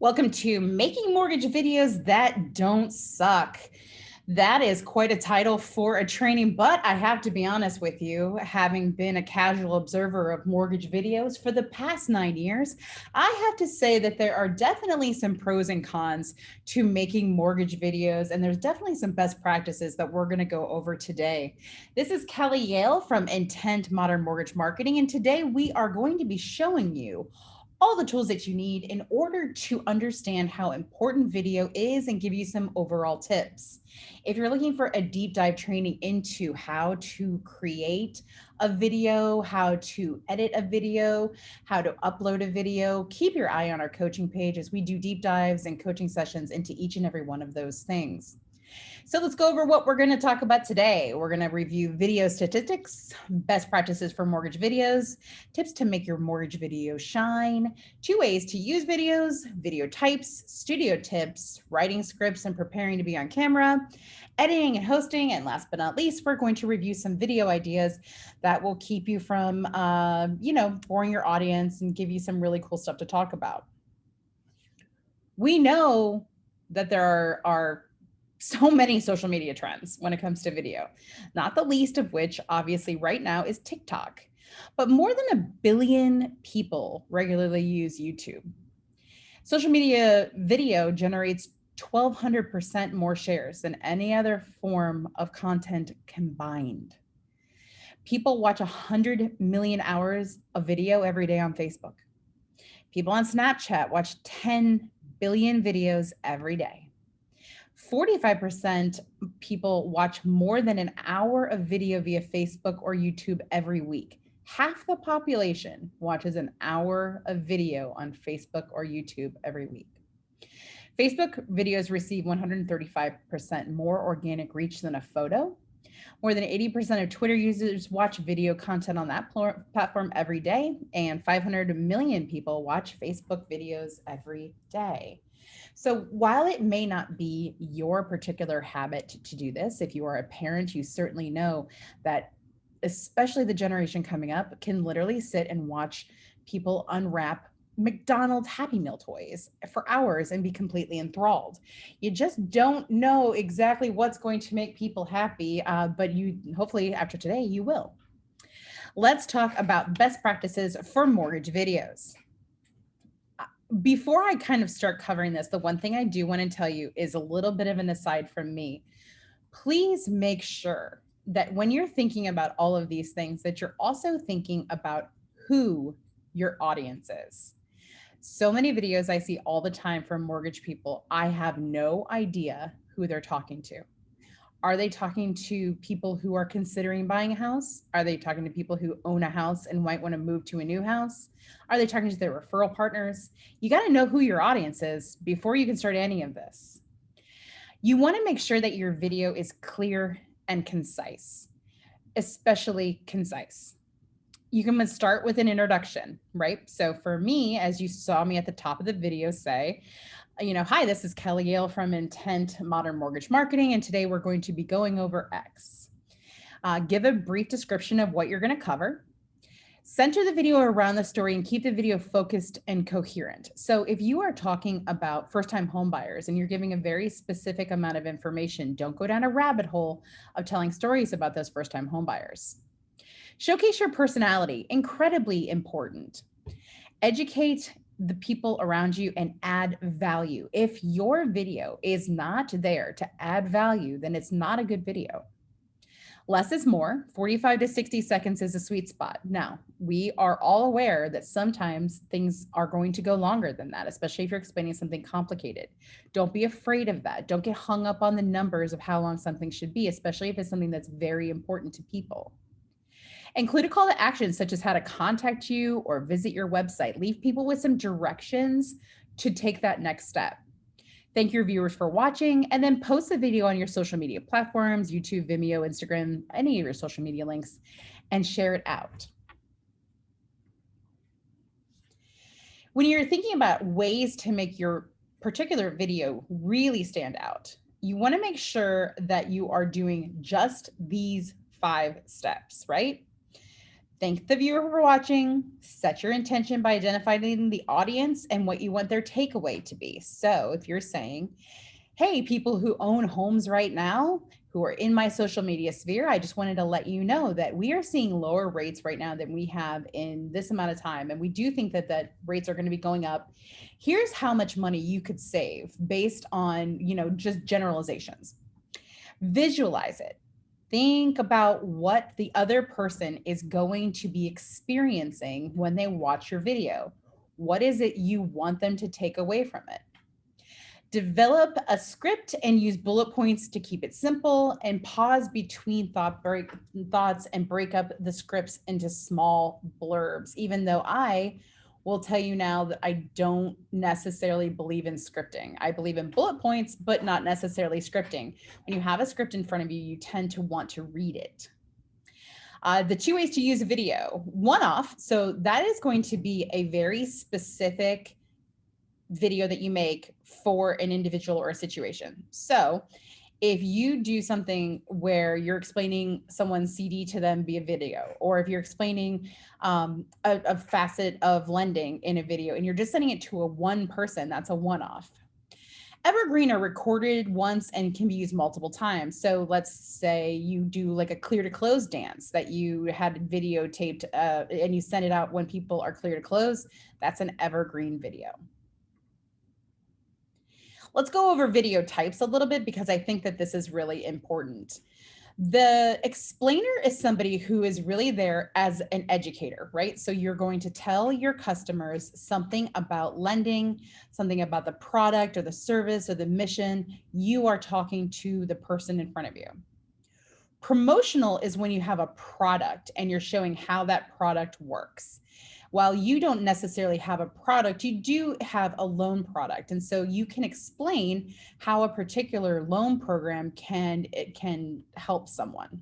Welcome to Making Mortgage Videos That Don't Suck. That is quite a title for a training, but I have to be honest with you, having been a casual observer of mortgage videos for the past 9 years, I have to say that there are definitely some pros and cons to making mortgage videos, and there's definitely some best practices that we're going to go over today. This is Kelly Yale from Intent Modern Mortgage Marketing, and today we are going to be showing you all the tools that you need in order to understand how important video is and give you some overall tips. If you're looking for a deep dive training into how to create a video, how to edit a video, how to upload a video, keep your eye on our coaching page as we do deep dives and coaching sessions into each and every one of those things. So let's go over what we're going to talk about today. We're going to review video statistics, best practices for mortgage videos, tips to make your mortgage video shine, 2 ways to use videos, video types, studio tips, writing scripts and preparing to be on camera, editing and hosting, and last but not least, we're going to review some video ideas that will keep you from, boring your audience and give you some really cool stuff to talk about. We know that there are so many social media trends when it comes to video, not the least of which obviously right now is TikTok. But more than 1 billion people regularly use YouTube. Social media video generates 1,200% more shares than any other form of content combined. People watch 100 million hours of video every day on Facebook. People on Snapchat watch 10 billion videos every day. 45% people watch more than an hour of video via Facebook or YouTube every week. Half the population watches an hour of video on Facebook or YouTube every week. Facebook videos receive 135% more organic reach than a photo. More than 80% of Twitter users watch video content on that platform every day, and 500 million people watch Facebook videos every day. So while it may not be your particular habit to do this, if you are a parent, you certainly know that especially the generation coming up can literally sit and watch people unwrap McDonald's Happy Meal toys for hours and be completely enthralled. You just don't know exactly what's going to make people happy, but you hopefully after today you will. Let's talk about best practices for mortgage videos. Before I kind of start covering this, the one thing I do want to tell you is a little bit of an aside from me. Please make sure that when you're thinking about all of these things, that you're also thinking about who your audience is. So many videos I see all the time from mortgage people, I have no idea who they're talking to. Are they talking to people who are considering buying a house? Are they talking to people who own a house and might want to move to a new house? Are they talking to their referral partners? You got to know who your audience is before you can start any of this. You want to make sure that your video is clear and concise, especially concise. You can start with an introduction, right? So for me, as you saw me at the top of the video say, hi, this is Kelly Yale from Intent Modern Mortgage Marketing, and today we're going to be going over X. Give a brief description of what you're going to cover. Center the video around the story and keep the video focused and coherent. So if you are talking about first-time home buyers and you're giving a very specific amount of information, don't go down a rabbit hole of telling stories about those first-time home buyers. Showcase your personality, incredibly important. Educate the people around you and add value. If your video is not there to add value, then it's not a good video. Less is more. 45 to 60 seconds is a sweet spot. Now, we are all aware that sometimes things are going to go longer than that, especially if you're explaining something complicated. Don't be afraid of that. Don't get hung up on the numbers of how long something should be, especially if it's something that's very important to people. Include a call to action, such as how to contact you or visit your website. Leave people with some directions to take that next step. Thank your viewers for watching, and then post the video on your social media platforms, YouTube, Vimeo, Instagram, any of your social media links, and share it out. When you're thinking about ways to make your particular video really stand out, you want to make sure that you are doing just these 5 steps, right? Thank the viewer for watching. Set your intention by identifying the audience and what you want their takeaway to be. So if you're saying, hey, people who own homes right now, who are in my social media sphere, I just wanted to let you know that we are seeing lower rates right now than we have in this amount of time. And we do think that rates are going to be going up. Here's how much money you could save based on, just generalizations. Visualize it. Think about what the other person is going to be experiencing when they watch your video. What is it you want them to take away from it? Develop a script and use bullet points to keep it simple, and pause between thoughts and break up the scripts into small blurbs. Even though I will tell you now that I don't necessarily believe in scripting. I believe in bullet points, but not necessarily scripting. When you have a script in front of you, you tend to want to read it. The 2 ways to use a video: one-off. So that is going to be a very specific video that you make for an individual or a situation. So if you do something where you're explaining someone's CD to them via video, or if you're explaining a facet of lending in a video and you're just sending it to a one person, that's a one-off. Evergreen are recorded once and can be used multiple times. So let's say you do like a clear to close dance that you had videotaped and you send it out when people are clear to close. That's an evergreen video. Let's go over video types a little bit because I think that this is really important. The explainer is somebody who is really there as an educator, right? So you're going to tell your customers something about lending, something about the product or the service or the mission. You are talking to the person in front of you. Promotional is when you have a product and you're showing how that product works. While you don't necessarily have a product, you do have a loan product. And so you can explain how a particular loan program can help someone.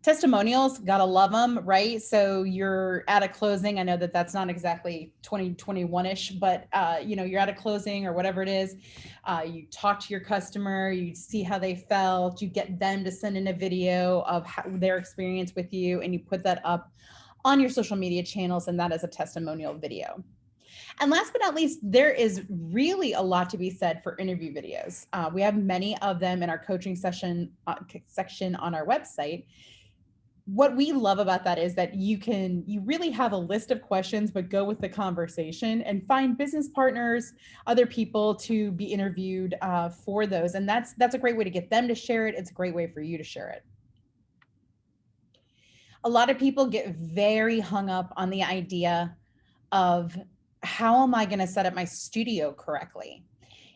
Testimonials, gotta love them, right? So you're at a closing. I know that that's not exactly 2021-ish, but you're at a closing or whatever it is. You talk to your customer, you see how they felt, you get them to send in a video of their experience with you, and you put that up on your social media channels, and that is a testimonial video. And last but not least, there is really a lot to be said for interview videos. We have many of them in our coaching section on our website. What we love about that is that you really have a list of questions, but go with the conversation and find business partners, other people to be interviewed for those. And that's a great way to get them to share it. It's a great way for you to share it. A lot of people get very hung up on the idea of how am I going to set up my studio correctly?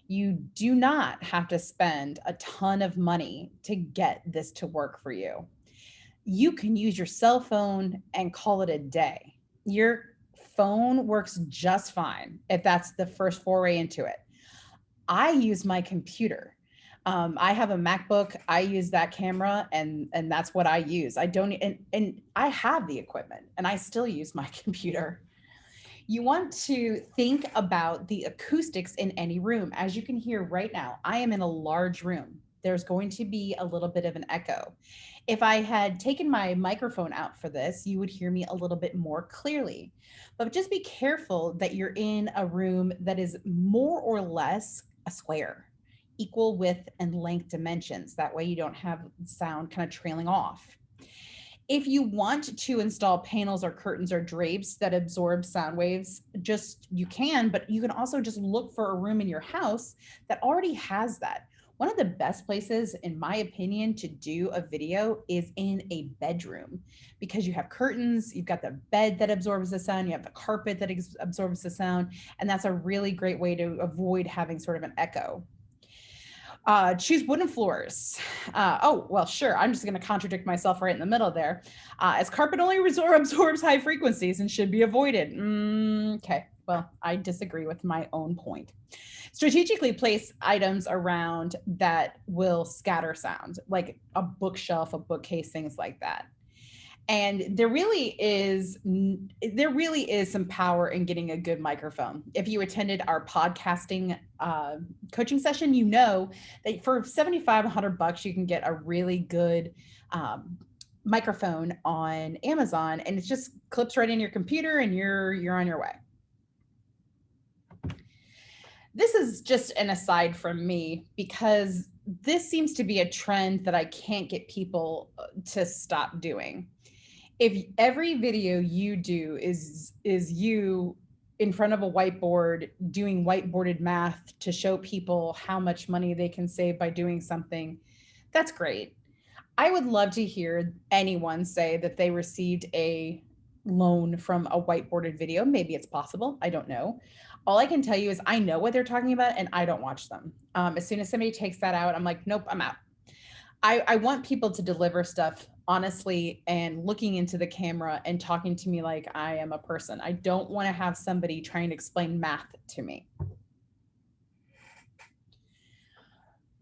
You do not have to spend a ton of money to get this to work for you. You can use your cell phone and call it a day. Your phone works just fine if that's the first foray into it. I use my computer. I have a MacBook. I use that camera, and that's what I use. I don't, and I have the equipment, and I still use my computer. You want to think about the acoustics in any room. As you can hear right now, I am in a large room. There's going to be a little bit of an echo. If I had taken my microphone out for this, you would hear me a little bit more clearly. But just be careful that you're in a room that is more or less a square, equal width and length dimensions. That way you don't have sound kind of trailing off. If you want to install panels or curtains or drapes that absorb sound waves, you can, but you can also just look for a room in your house that already has that. One of the best places, in my opinion, to do a video is in a bedroom, because you have curtains, you've got the bed that absorbs the sound, you have the carpet that absorbs the sound, and that's a really great way to avoid having sort of an echo. Choose wooden floors. Oh, well, sure. I'm just going to contradict myself right in the middle there. As carpet only absorbs high frequencies and should be avoided. Okay, well, I disagree with my own point. Strategically place items around that will scatter sound, like a bookshelf, a bookcase, things like that. And there really is some power in getting a good microphone. If you attended our podcasting coaching session, you know that for $75, $100, you can get a really good microphone on Amazon, and it just clips right in your computer and you're on your way. This is just an aside from me because this seems to be a trend that I can't get people to stop doing. If every video you do is you in front of a whiteboard doing whiteboarded math to show people how much money they can save by doing something, that's great. I would love to hear anyone say that they received a loan from a whiteboarded video. Maybe it's possible. I don't know. All I can tell you is I know what they're talking about and I don't watch them. As soon as somebody takes that out, I'm like, nope, I'm out. I want people to deliver stuff honestly and looking into the camera and talking to me like I am a person. I don't want to have somebody trying to explain math to me.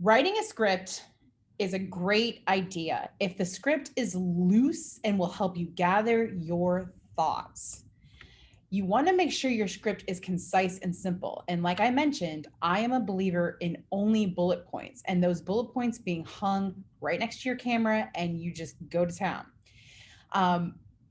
Writing a script is a great idea if the script is loose and will help you gather your thoughts. You want to make sure your script is concise and simple. And like I mentioned, I am a believer in only bullet points and those bullet points being hung right next to your camera and you just go to town.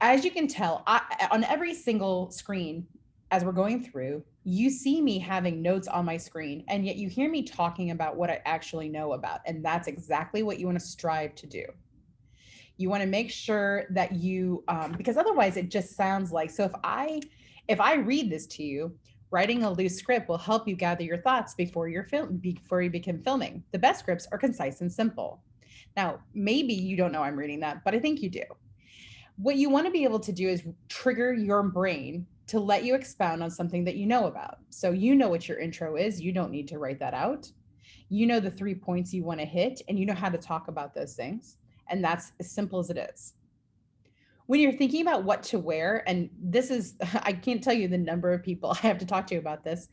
As you can tell, on every single screen, as we're going through, you see me having notes on my screen, and yet you hear me talking about what I actually know about. And that's exactly what you want to strive to do. You want to make sure that you, because otherwise it just sounds like, so if I read this to you, writing a loose script will help you gather your thoughts before you begin filming. The best scripts are concise and simple. Now, maybe you don't know I'm reading that, but I think you do. What you want to be able to do is trigger your brain to let you expound on something that you know about. So you know what your intro is. You don't need to write that out. You know the 3 points you want to hit, and you know how to talk about those things. And that's as simple as it is. When you're thinking about what to wear, and this is, I can't tell you the number of people I have to talk to about this.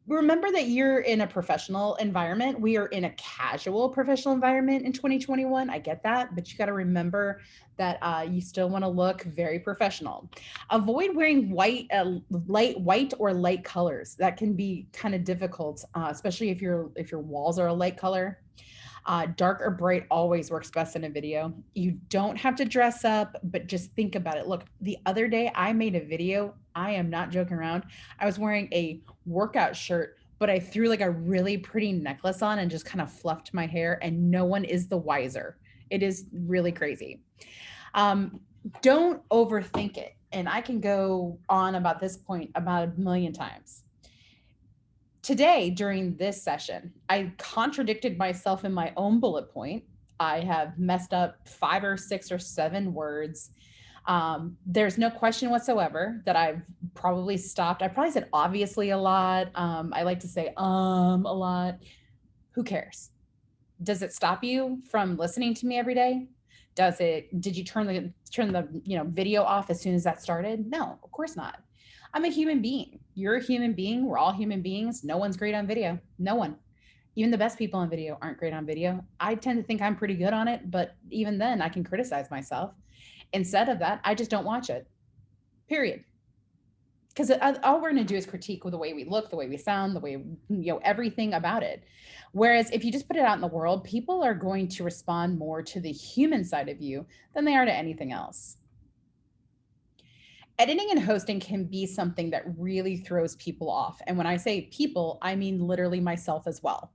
Remember that you're in a professional environment. We are in a casual professional environment in 2021. I get that, but you got to remember that you still want to look very professional. Avoid wearing light white or light colors. That can be kind of difficult, especially if your walls are a light color. Dark or bright always works best in a video. You don't have to dress up, but just think about it. Look, the other day I made a video. I am not joking around. I was wearing a workout shirt, but I threw like a really pretty necklace on and just kind of fluffed my hair, and no one is the wiser. It is really crazy. Don't overthink it. And I can go on about this point about a million times. Today, during this session, I contradicted myself in my own bullet point. I have messed up 5 or 6 or 7 words. There's no question whatsoever that I've probably stopped. I probably said obviously a lot. I like to say a lot. Who cares? Does it stop you from listening to me every day? Did you turn the video off as soon as that started? No, of course not. I'm a human being. You're a human being. We're all human beings. No one's great on video. No one. Even the best people on video aren't great on video. I tend to think I'm pretty good on it, but even then I can criticize myself. Instead of that, I just don't watch it. Period. Because all we're going to do is critique the way we look, the way we sound, the way, everything about it. Whereas if you just put it out in the world, people are going to respond more to the human side of you than they are to anything else. Editing and hosting can be something that really throws people off. And when I say people, I mean literally myself as well.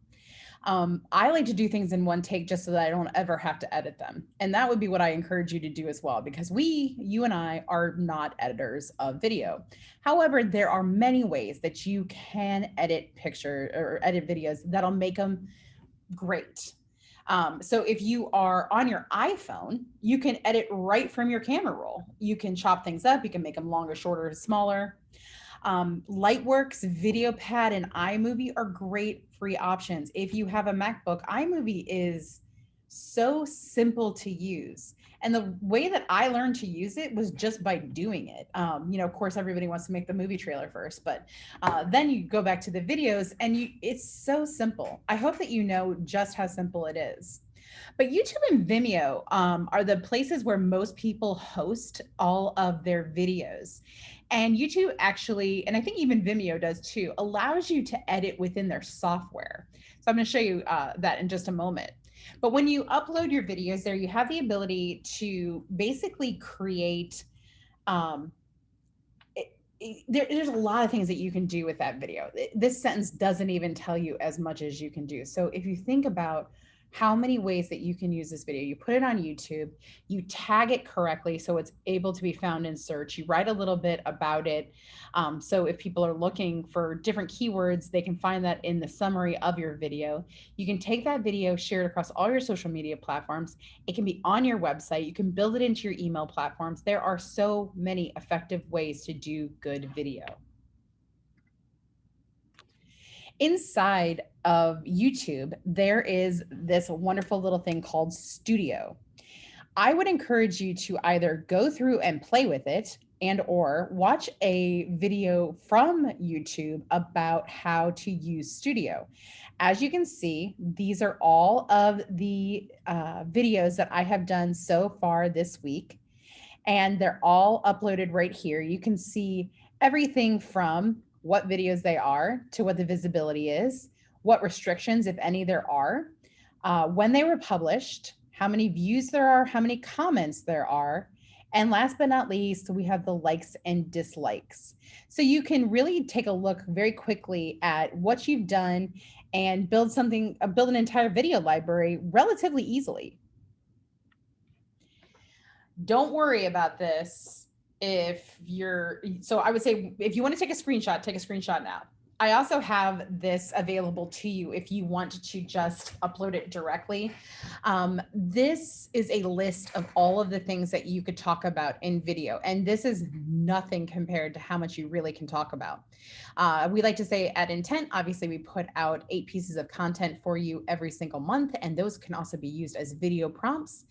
I like to do things in one take just so that I don't ever have to edit them. And that would be what I encourage you to do as well, because you and I are not editors of video. However, there are many ways that you can edit pictures or edit videos that'll make them great. So if you are on your iPhone, you can edit right from your camera roll. You can chop things up. You can make them longer, shorter, smaller. Lightworks, VideoPad, and iMovie are great free options. If you have a MacBook, iMovie is so simple to use. And the way that I learned to use it was just by doing it. Of course, everybody wants to make the movie trailer first, but then you go back to the videos and it's so simple. I hope that you know just how simple it is. But YouTube and Vimeo are the places where most people host all of their videos. And YouTube actually, and I think even Vimeo does too, allows you to edit within their software. So I'm going to show you that in just a moment. But when you upload your videos there, you have the ability to basically create um, there's a lot of things that you can do with that video. This sentence doesn't even tell you as much as you can do. So if you think about how many ways that you can use this video, you put it on YouTube, you tag it correctly so it's able to be found in search, you write a little bit about it. So if people are looking for different keywords, they can find that in the summary of your video. You can take that video, share it across all your social media platforms. It can be on your website. You can build it into your email platforms. There are so many effective ways to do good video. Inside of YouTube, there is this wonderful little thing called Studio. I would encourage you to either go through and play with it and or watch a video from YouTube about how to use Studio. As you can see, these are all of the videos that I have done so far this week, and they're all uploaded right here. You can see everything from what videos they are to what the visibility is, what restrictions, if any, there are, when they were published, how many views there are, how many comments there are, and last but not least, we have the likes and dislikes. So you can really take a look very quickly at what you've done and build an entire video library relatively easily. Don't worry about this so I would say if you want to take a screenshot now. I also have this available to you if you want to just upload it directly. This is a list of all of the things that you could talk about in video, and this is nothing compared to how much you really can talk about. We like to say at Intent, obviously we put out 8 pieces of content for you every single month, and those can also be used as video prompts.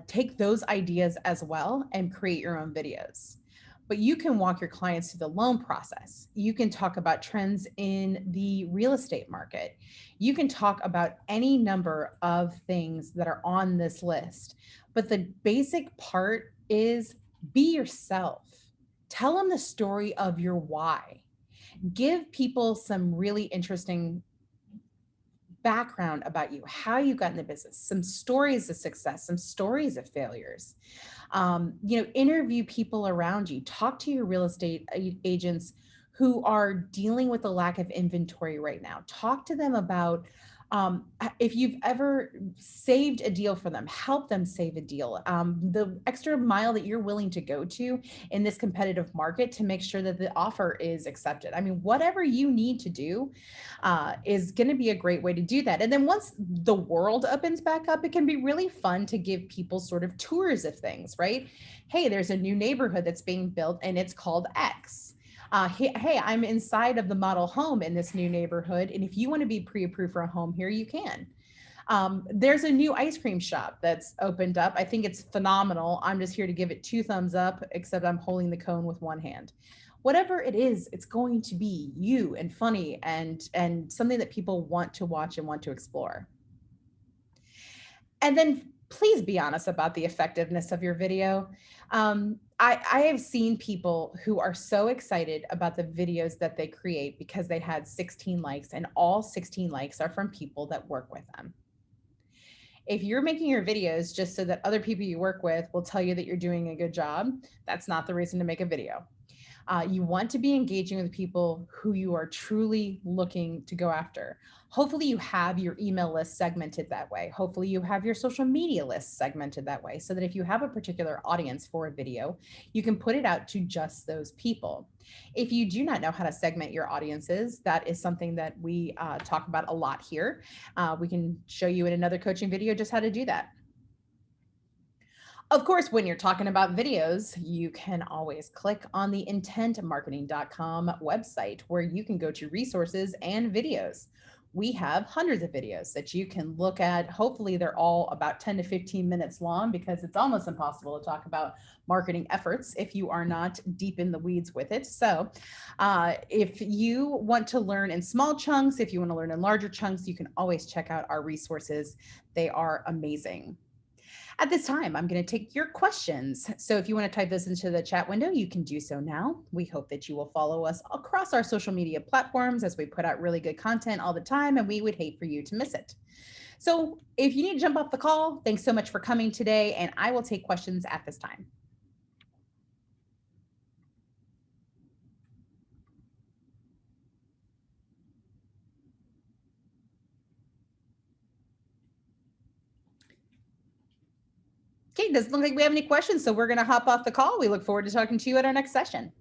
Take those ideas as well and create your own videos. But you can walk your clients through the loan process. You can talk about trends in the real estate market. You can talk about any number of things that are on this list. But the basic part is be yourself. Tell them the story of your why. Give people some really interesting background about you, how you got in the business, some stories of success, some stories of failures. Interview people around you, talk to your real estate agents who are dealing with the lack of inventory right now. Talk to them about if you've ever saved a deal for them, help them save a deal. The extra mile that you're willing to go to in this competitive market to make sure that the offer is accepted. I mean, whatever you need to do is going to be a great way to do that. And then once the world opens back up, it can be really fun to give people sort of tours of things, right? Hey, there's a new neighborhood that's being built and it's called X. Hey, I'm inside of the model home in this new neighborhood, and if you want to be pre-approved for a home here, you can. There's a new ice cream shop that's opened up. I think it's phenomenal. I'm just here to give it 2 thumbs up, except I'm holding the cone with one hand. Whatever it is, it's going to be you and funny and something that people want to watch and want to explore. And then please be honest about the effectiveness of your video. I have seen people who are so excited about the videos that they create because they had 16 likes, and all 16 likes are from people that work with them. If you're making your videos just so that other people you work with will tell you that you're doing a good job, that's not the reason to make a video. You want to be engaging with people who you are truly looking to go after. Hopefully you have your email list segmented that way. Hopefully you have your social media list segmented that way so that if you have a particular audience for a video, you can put it out to just those people. If you do not know how to segment your audiences, that is something that we talk about a lot here. We can show you in another coaching video just how to do that. Of course, when you're talking about videos, you can always click on the intentmarketing.com website where you can go to resources and videos. We have hundreds of videos that you can look at. Hopefully they're all about 10 to 15 minutes long because it's almost impossible to talk about marketing efforts if you are not deep in the weeds with it. So if you want to learn in small chunks, if you want to learn in larger chunks, you can always check out our resources. They are amazing. At this time, I'm going to take your questions. So if you want to type this into the chat window, you can do so now. We hope that you will follow us across our social media platforms as we put out really good content all the time, and we would hate for you to miss it. So if you need to jump off the call, thanks so much for coming today, and I will take questions at this time. Okay, doesn't look like we have any questions, so we're going to hop off the call. We look forward to talking to you at our next session.